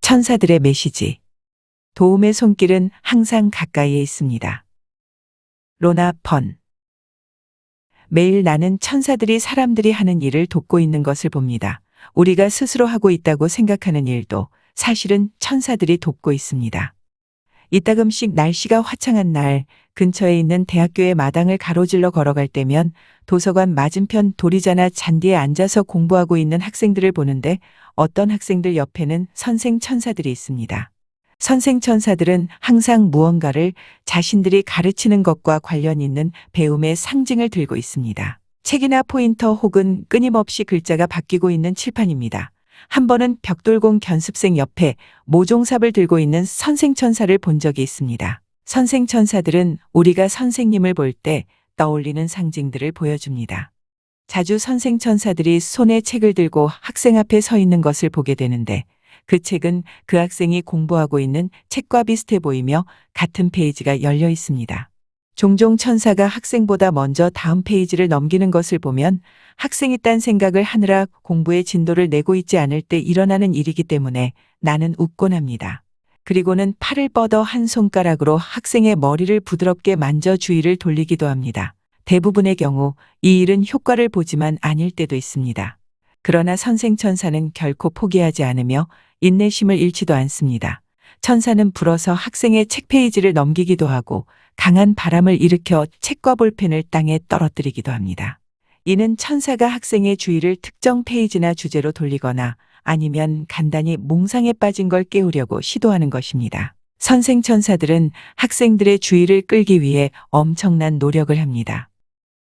천사들의 메시지. 도움의 손길은 항상 가까이에 있습니다. 로나 번. 매일 나는 천사들이 사람들이 하는 일을 돕고 있는 것을 봅니다. 우리가 스스로 하고 있다고 생각하는 일도 사실은 천사들이 돕고 있습니다. 이따금씩 날씨가 화창한 날, 근처에 있는 대학교의 마당을 가로질러 걸어갈 때면 도서관 맞은편 도리자나 잔디에 앉아서 공부하고 있는 학생들을 보는데 어떤 학생들 옆에는 선생 천사들이 있습니다. 선생 천사들은 항상 무언가를 자신들이 가르치는 것과 관련 있는 배움의 상징을 들고 있습니다. 책이나 포인터 혹은 끊임없이 글자가 바뀌고 있는 칠판입니다. 한 번은 벽돌공 견습생 옆에 모종삽을 들고 있는 선생천사를 본 적이 있습니다. 선생천사들은 우리가 선생님을 볼 때 떠올리는 상징들을 보여줍니다. 자주 선생천사들이 손에 책을 들고 학생 앞에 서 있는 것을 보게 되는데 그 책은 그 학생이 공부하고 있는 책과 비슷해 보이며 같은 페이지가 열려 있습니다. 종종 천사가 학생보다 먼저 다음 페이지를 넘기는 것을 보면 학생이 딴 생각을 하느라 공부의 진도를 내고 있지 않을 때 일어나는 일이기 때문에 나는 웃곤 합니다. 그리고는 팔을 뻗어 한 손가락으로 학생의 머리를 부드럽게 만져 주의를 돌리기도 합니다. 대부분의 경우 이 일은 효과를 보지만 아닐 때도 있습니다. 그러나 선생천사는 결코 포기하지 않으며 인내심을 잃지도 않습니다. 천사는 불어서 학생의 책 페이지를 넘기기도 하고 강한 바람을 일으켜 책과 볼펜을 땅에 떨어뜨리기도 합니다. 이는 천사가 학생의 주의를 특정 페이지나 주제로 돌리거나 아니면 간단히 몽상에 빠진 걸 깨우려고 시도하는 것입니다. 선생천사들은 학생들의 주의를 끌기 위해 엄청난 노력을 합니다.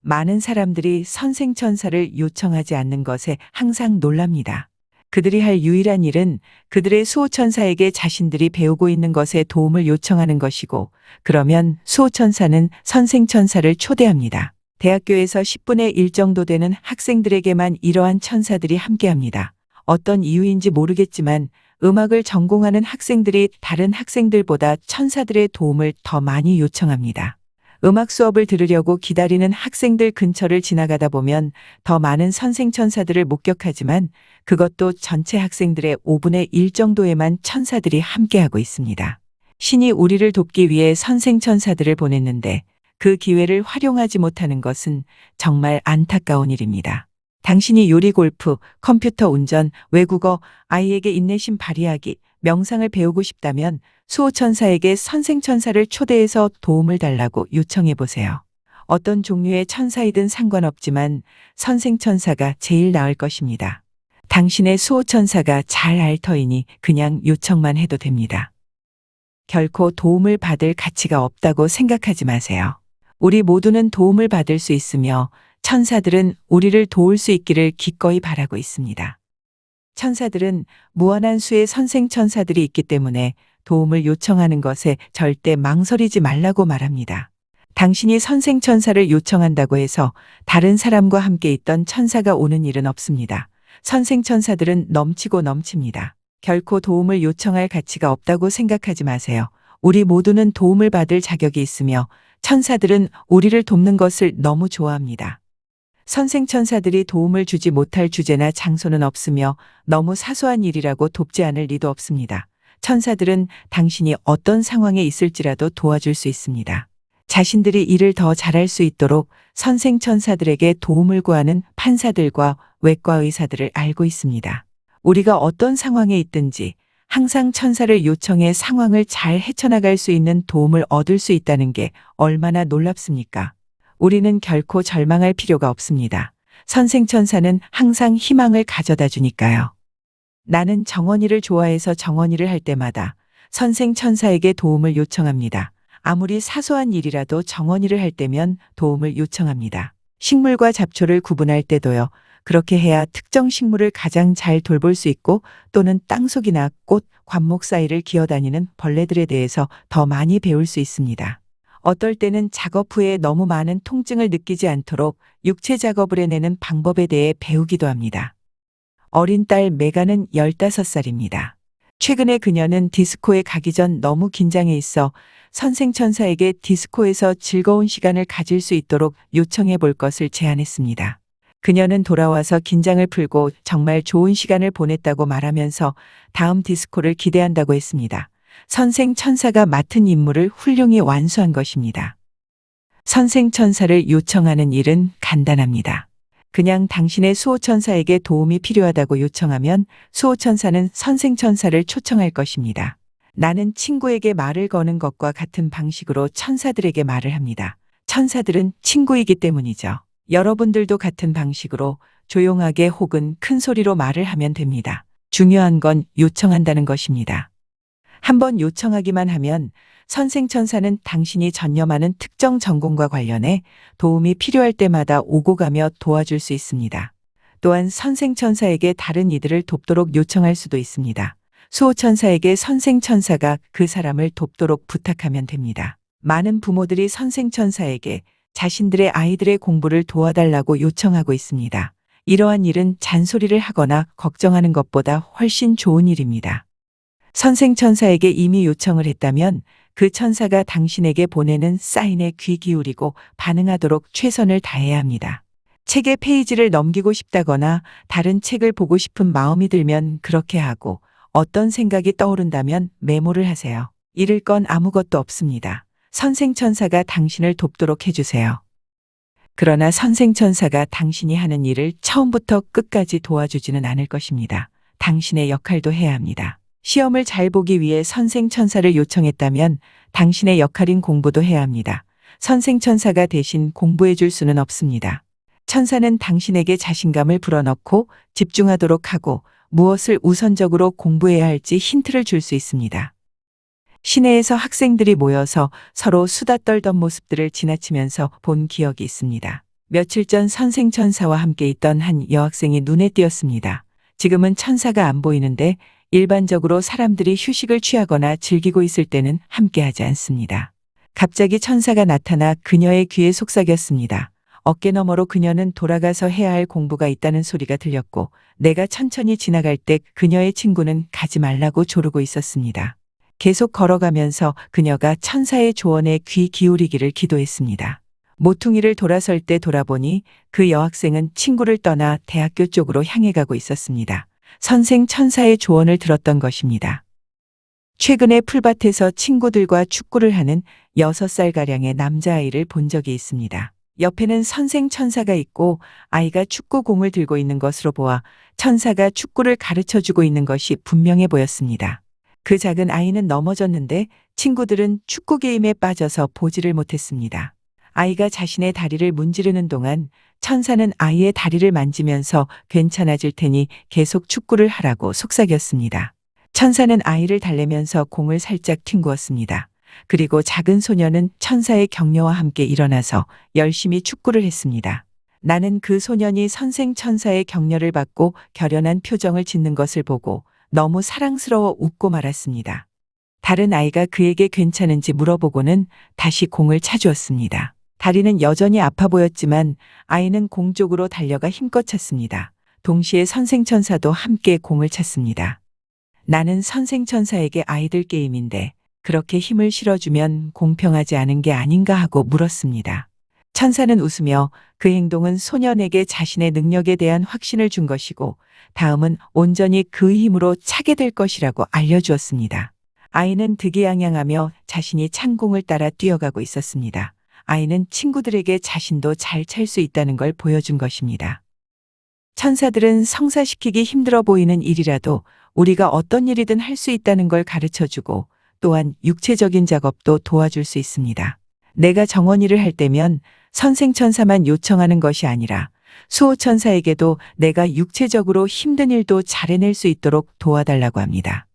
많은 사람들이 선생천사를 요청하지 않는 것에 항상 놀랍니다. 그들이 할 유일한 일은 그들의 수호천사에게 자신들이 배우고 있는 것에 도움을 요청하는 것이고, 그러면 수호천사는 선생천사를 초대합니다. 대학교에서 10분의 1 정도 되는 학생들에게만 이러한 천사들이 함께합니다. 어떤 이유인지 모르겠지만 음악을 전공하는 학생들이 다른 학생들보다 천사들의 도움을 더 많이 요청합니다. 음악 수업을 들으려고 기다리는 학생들 근처를 지나가다 보면 더 많은 선생천사들을 목격하지만 그것도 전체 학생들의 5분의 1 정도에만 천사들이 함께하고 있습니다. 신이 우리를 돕기 위해 선생천사들을 보냈는데 그 기회를 활용하지 못하는 것은 정말 안타까운 일입니다. 당신이 요리, 골프, 컴퓨터 운전, 외국어, 아이에게 인내심 발휘하기, 명상을 배우고 싶다면 수호천사에게 선생천사를 초대해서 도움을 달라고 요청해 보세요. 어떤 종류의 천사이든 상관없지만 선생천사가 제일 나을 것입니다. 당신의 수호천사가 잘 알 터이니 그냥 요청만 해도 됩니다. 결코 도움을 받을 가치가 없다고 생각하지 마세요. 우리 모두는 도움을 받을 수 있으며 천사들은 우리를 도울 수 있기를 기꺼이 바라고 있습니다. 천사들은 무한한 수의 선생천사들이 있기 때문에 도움을 요청하는 것에 절대 망설이지 말라고 말합니다. 당신이 선생천사를 요청한다고 해서 다른 사람과 함께 있던 천사가 오는 일은 없습니다. 선생천사들은 넘치고 넘칩니다. 결코 도움을 요청할 가치가 없다고 생각하지 마세요. 우리 모두는 도움을 받을 자격이 있으며 천사들은 우리를 돕는 것을 너무 좋아합니다. 선생천사들이 도움을 주지 못할 주제나 장소는 없으며 너무 사소한 일이라고 돕지 않을 리도 없습니다. 천사들은 당신이 어떤 상황에 있을지라도 도와줄 수 있습니다. 자신들이 일을 더 잘할 수 있도록 선생천사들에게 도움을 구하는 판사들과 외과 의사들을 알고 있습니다. 우리가 어떤 상황에 있든지 항상 천사를 요청해 상황을 잘 헤쳐나갈 수 있는 도움을 얻을 수 있다는 게 얼마나 놀랍습니까? 우리는 결코 절망할 필요가 없습니다. 선생천사는 항상 희망을 가져다 주니까요. 나는 정원이를 좋아해서 정원이를 할 때마다 선생천사에게 도움을 요청합니다. 아무리 사소한 일이라도 정원이를 할 때면 도움을 요청합니다. 식물과 잡초를 구분할 때도요. 그렇게 해야 특정 식물을 가장 잘 돌볼 수 있고 또는 땅속이나 꽃, 관목 사이를 기어다니는 벌레들에 대해서 더 많이 배울 수 있습니다. 어떨 때는 작업 후에 너무 많은 통증을 느끼지 않도록 육체 작업을 해내는 방법에 대해 배우기도 합니다. 어린 딸 메가는 15살입니다. 최근에 그녀는 디스코에 가기 전 너무 긴장해 있어 선생천사에게 디스코에서 즐거운 시간을 가질 수 있도록 요청해 볼 것을 제안했습니다. 그녀는 돌아와서 긴장을 풀고 정말 좋은 시간을 보냈다고 말하면서 다음 디스코를 기대한다고 했습니다. 선생천사가 맡은 임무를 훌륭히 완수한 것입니다. 선생천사를 요청하는 일은 간단합니다. 그냥 당신의 수호천사에게 도움이 필요하다고 요청하면 수호천사는 선생천사를 초청할 것입니다. 나는 친구에게 말을 거는 것과 같은 방식으로 천사들에게 말을 합니다. 천사들은 친구이기 때문이죠. 여러분들도 같은 방식으로 조용하게 혹은 큰 소리로 말을 하면 됩니다. 중요한 건 요청한다는 것입니다. 한번 요청하기만 하면 선생천사는 당신이 전념하는 특정 전공과 관련해 도움이 필요할 때마다 오고 가며 도와줄 수 있습니다. 또한 선생천사에게 다른 이들을 돕도록 요청할 수도 있습니다. 수호천사에게 선생천사가 그 사람을 돕도록 부탁하면 됩니다. 많은 부모들이 선생천사에게 자신들의 아이들의 공부를 도와달라고 요청하고 있습니다. 이러한 일은 잔소리를 하거나 걱정하는 것보다 훨씬 좋은 일입니다. 선생천사에게 이미 요청을 했다면 그 천사가 당신에게 보내는 사인에 귀 기울이고 반응하도록 최선을 다해야 합니다. 책의 페이지를 넘기고 싶다거나 다른 책을 보고 싶은 마음이 들면 그렇게 하고 어떤 생각이 떠오른다면 메모를 하세요. 잃을 건 아무것도 없습니다. 선생천사가 당신을 돕도록 해주세요. 그러나 선생천사가 당신이 하는 일을 처음부터 끝까지 도와주지는 않을 것입니다. 당신의 역할도 해야 합니다. 시험을 잘 보기 위해 선생천사를 요청했다면 당신의 역할인 공부도 해야 합니다. 선생천사가 대신 공부해 줄 수는 없습니다. 천사는 당신에게 자신감을 불어넣고 집중하도록 하고 무엇을 우선적으로 공부해야 할지 힌트를 줄 수 있습니다. 시내에서 학생들이 모여서 서로 수다 떨던 모습들을 지나치면서 본 기억이 있습니다. 며칠 전 선생천사와 함께 있던 한 여학생이 눈에 띄었습니다. 지금은 천사가 안 보이는데 일반적으로 사람들이 휴식을 취하거나 즐기고 있을 때는 함께하지 않습니다. 갑자기 천사가 나타나 그녀의 귀에 속삭였습니다. 어깨 너머로 그녀는 돌아가서 해야 할 공부가 있다는 소리가 들렸고 내가 천천히 지나갈 때 그녀의 친구는 가지 말라고 조르고 있었습니다. 계속 걸어가면서 그녀가 천사의 조언에 귀 기울이기를 기도했습니다. 모퉁이를 돌아설 때 돌아보니 그 여학생은 친구를 떠나 대학교 쪽으로 향해 가고 있었습니다. 선생 천사의 조언을 들었던 것입니다. 최근에 풀밭에서 친구들과 축구를 하는 6살가량의 남자아이를 본 적이 있습니다. 옆에는 선생 천사가 있고 아이가 축구공을 들고 있는 것으로 보아 천사가 축구를 가르쳐 주고 있는 것이 분명해 보였습니다. 그 작은 아이는 넘어졌는데 친구들은 축구 게임에 빠져서 보지를 못했습니다. 아이가 자신의 다리를 문지르는 동안 천사는 아이의 다리를 만지면서 괜찮아질 테니 계속 축구를 하라고 속삭였습니다. 천사는 아이를 달래면서 공을 살짝 튕구었습니다. 그리고 작은 소녀는 천사의 격려와 함께 일어나서 열심히 축구를 했습니다. 나는 그 소년이 선생 천사의 격려를 받고 결연한 표정을 짓는 것을 보고 너무 사랑스러워 웃고 말았습니다. 다른 아이가 그에게 괜찮은지 물어보고는 다시 공을 차주었습니다. 다리는 여전히 아파 보였지만 아이는 공 쪽으로 달려가 힘껏 찼습니다. 동시에 선생천사도 함께 공을 찼습니다. 나는 선생천사에게 아이들 게임인데 그렇게 힘을 실어주면 공평하지 않은 게 아닌가 하고 물었습니다. 천사는 웃으며 그 행동은 소년에게 자신의 능력에 대한 확신을 준 것이고 다음은 온전히 그 힘으로 차게 될 것이라고 알려주었습니다. 아이는 득이양양하며 자신이 찬 공을 따라 뛰어가고 있었습니다. 아이는 친구들에게 자신도 잘 찰 수 있다는 걸 보여준 것입니다. 천사들은 성사시키기 힘들어 보이는 일이라도 우리가 어떤 일이든 할 수 있다는 걸 가르쳐주고 또한 육체적인 작업도 도와줄 수 있습니다. 내가 정원일을 할 때면 선생천사만 요청하는 것이 아니라 수호천사에게도 내가 육체적으로 힘든 일도 잘 해낼 수 있도록 도와달라고 합니다.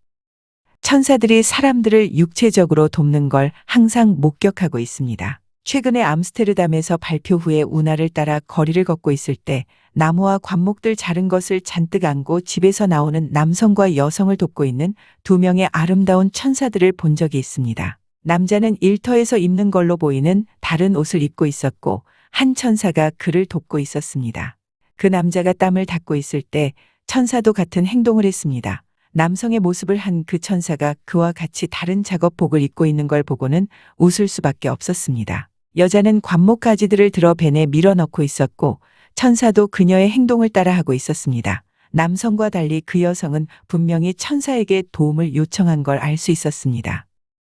천사들이 사람들을 육체적으로 돕는 걸 항상 목격하고 있습니다. 최근에 암스테르담에서 발표 후에 운하를 따라 거리를 걷고 있을 때 나무와 관목들 자른 것을 잔뜩 안고 집에서 나오는 남성과 여성을 돕고 있는 2명의 아름다운 천사들을 본 적이 있습니다. 남자는 일터에서 입는 걸로 보이는 다른 옷을 입고 있었고 한 천사가 그를 돕고 있었습니다. 그 남자가 땀을 닦고 있을 때 천사도 같은 행동을 했습니다. 남성의 모습을 한 그 천사가 그와 같이 다른 작업복을 입고 있는 걸 보고는 웃을 수밖에 없었습니다. 여자는 관목 가지들을 들어 벤에 밀어넣고 있었고 천사도 그녀의 행동을 따라하고 있었습니다. 남성과 달리 그 여성은 분명히 천사에게 도움을 요청한 걸 알 수 있었습니다.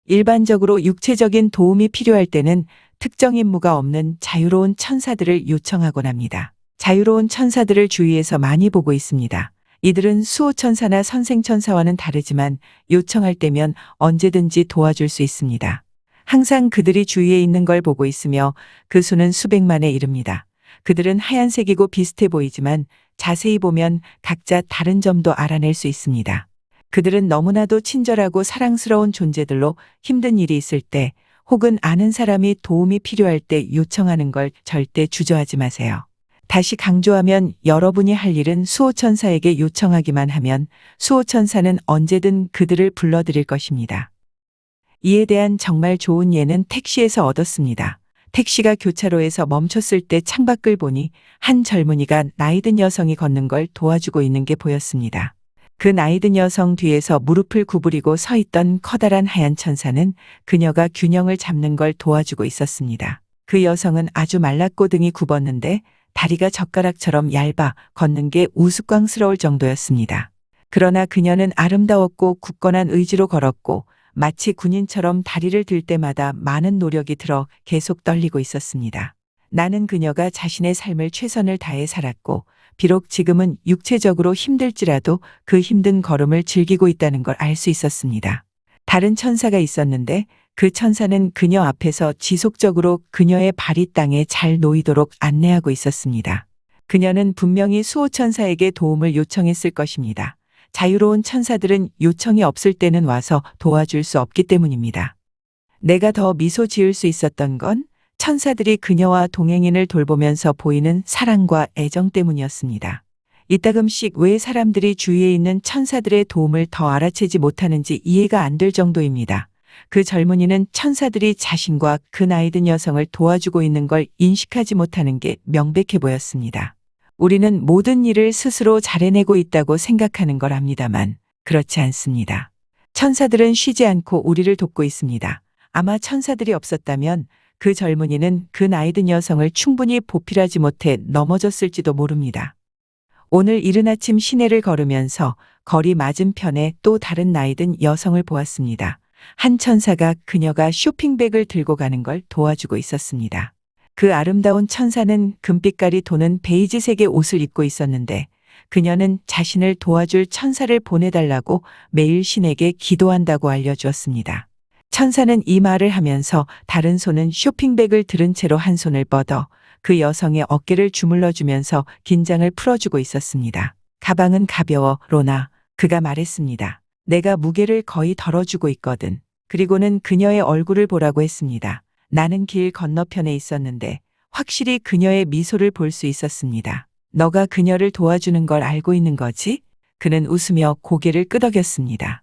일반적으로 육체적인 도움이 필요할 때는 특정 임무가 없는 자유로운 천사들을 요청하곤 합니다. 자유로운 천사들을 주위에서 많이 보고 있습니다. 이들은 수호천사나 선생천사와는 다르지만 요청할 때면 언제든지 도와줄 수 있습니다. 항상 그들이 주위에 있는 걸 보고 있으며 그 수는 수백만에 이릅니다. 그들은 하얀색이고 비슷해 보이지만 자세히 보면 각자 다른 점도 알아낼 수 있습니다. 그들은 너무나도 친절하고 사랑스러운 존재들로 힘든 일이 있을 때 혹은 아는 사람이 도움이 필요할 때 요청하는 걸 절대 주저하지 마세요. 다시 강조하면 여러분이 할 일은 수호천사에게 요청하기만 하면 수호천사는 언제든 그들을 불러드릴 것입니다. 이에 대한 정말 좋은 예는 택시에서 얻었습니다. 택시가 교차로에서 멈췄을 때 창밖을 보니 한 젊은이가 나이든 여성이 걷는 걸 도와주고 있는 게 보였습니다. 그 나이든 여성 뒤에서 무릎을 구부리고 서 있던 커다란 하얀 천사는 그녀가 균형을 잡는 걸 도와주고 있었습니다. 그 여성은 아주 말랐고 등이 굽었는데 다리가 젓가락처럼 얇아 걷는 게 우스꽝스러울 정도였습니다. 그러나 그녀는 아름다웠고 굳건한 의지로 걸었고 마치 군인처럼 다리를 들 때마다 많은 노력이 들어 계속 떨리고 있었습니다. 나는 그녀가 자신의 삶을 최선을 다해 살았고 비록 지금은 육체적으로 힘들지라도 그 힘든 걸음을 즐기고 있다는 걸 알 수 있었습니다. 다른 천사가 있었는데 그 천사는 그녀 앞에서 지속적으로 그녀의 발이 땅에 잘 놓이도록 안내하고 있었습니다. 그녀는 분명히 수호천사에게 도움을 요청했을 것입니다. 자유로운 천사들은 요청이 없을 때는 와서 도와줄 수 없기 때문입니다. 내가 더 미소 지을 수 있었던 건 천사들이 그녀와 동행인을 돌보면서 보이는 사랑과 애정 때문이었습니다. 이따금씩 왜 사람들이 주위에 있는 천사들의 도움을 더 알아채지 못하는지 이해가 안 될 정도입니다. 그 젊은이는 천사들이 자신과 그 나이든 여성을 도와주고 있는 걸 인식하지 못하는 게 명백해 보였습니다. 우리는 모든 일을 스스로 잘해내고 있다고 생각하는 걸 압니다만 그렇지 않습니다. 천사들은 쉬지 않고 우리를 돕고 있습니다. 아마 천사들이 없었다면 그 젊은이는 그 나이든 여성을 충분히 보필하지 못해 넘어졌을지도 모릅니다. 오늘 이른 아침 시내를 걸으면서 거리 맞은편에 또 다른 나이든 여성을 보았습니다. 한 천사가 그녀가 쇼핑백을 들고 가는 걸 도와주고 있었습니다. 그 아름다운 천사는 금빛깔이 도는 베이지색의 옷을 입고 있었는데 그녀는 자신을 도와줄 천사를 보내달라고 매일 신에게 기도한다고 알려주었습니다. 천사는 이 말을 하면서 다른 손은 쇼핑백을 들은 채로 한 손을 뻗어 그 여성의 어깨를 주물러 주면서 긴장을 풀어주고 있었습니다. 가방은 가벼워, 로나. 그가 말했습니다. 내가 무게를 거의 덜어주고 있거든. 그리고는 그녀의 얼굴을 보라고 했습니다. 나는 길 건너편에 있었는데 확실히 그녀의 미소를 볼 수 있었습니다. 너가 그녀를 도와주는 걸 알고 있는 거지? 그는 웃으며 고개를 끄덕였습니다.